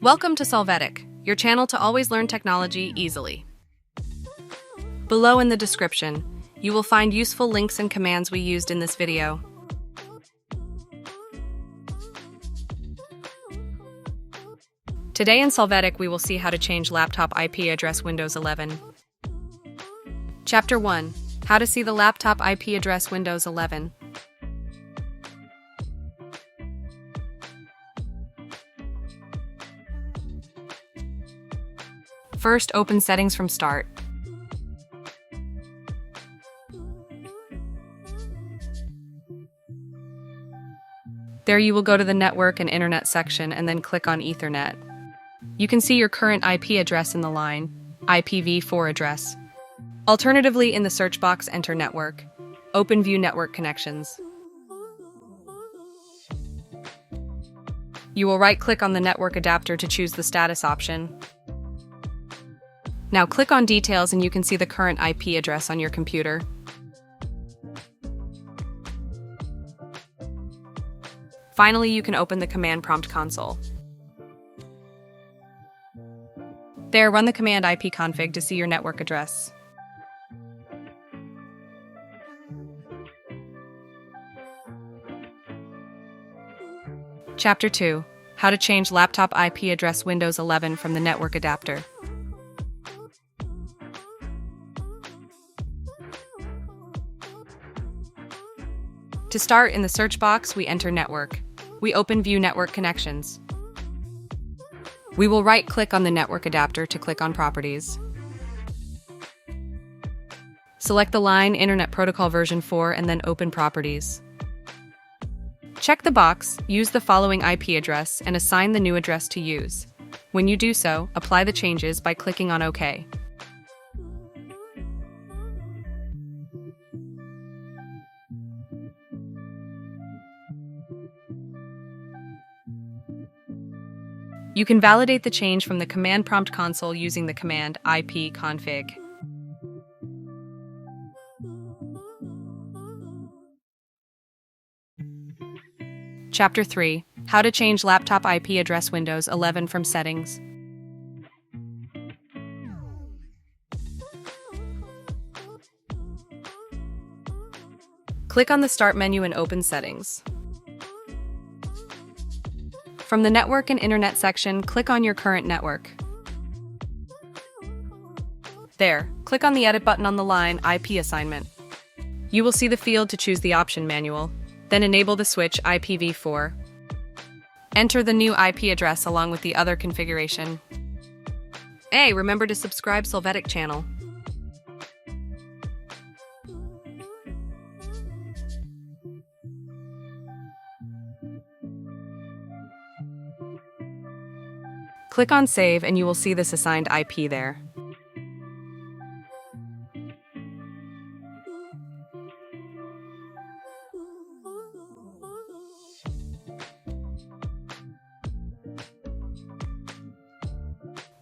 Welcome to Solvetic, your channel to always learn technology easily. Below in the description, you will find useful links and commands we used in this video. Today in Solvetic, we will see how to change laptop IP address Windows 11. Chapter 1. How to see the laptop IP address Windows 11. First, open Settings from Start. There you will go to the Network and Internet section and then click on Ethernet. You can see your current IP address in the line, IPv4 address. Alternatively, in the search box, enter Network. Open View Network Connections. You will right-click on the network adapter to choose the status option. Now click on Details and you can see the current IP address on your computer. Finally, you can open the Command Prompt console. There, run the command ipconfig to see your network address. Chapter 2. How to change laptop IP address Windows 11 from the network adapter. To start, in the search box, we enter Network. We open View Network Connections. We will right-click on the network adapter to click on Properties. Select the line Internet Protocol version 4 and then open Properties. Check the box, use the following IP address, and assign the new address to use. When you do so, apply the changes by clicking on OK. You can validate the change from the Command Prompt console using the command ipconfig. Chapter 3. How to change laptop IP address Windows 11 from settings. Click on the Start menu and open Settings. From the Network and Internet section, click on your current network. There, click on the Edit button on the line IP Assignment. You will see the field to choose the option manual, then enable the switch IPv4. Enter the new IP address along with the other configuration. Hey, remember to subscribe Solvetic channel. Click on Save and you will see this assigned IP there.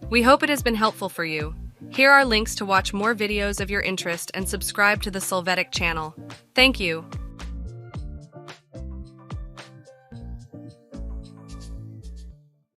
We hope it has been helpful for you. Here are links to watch more videos of your interest and subscribe to the Solvetic channel. Thank you.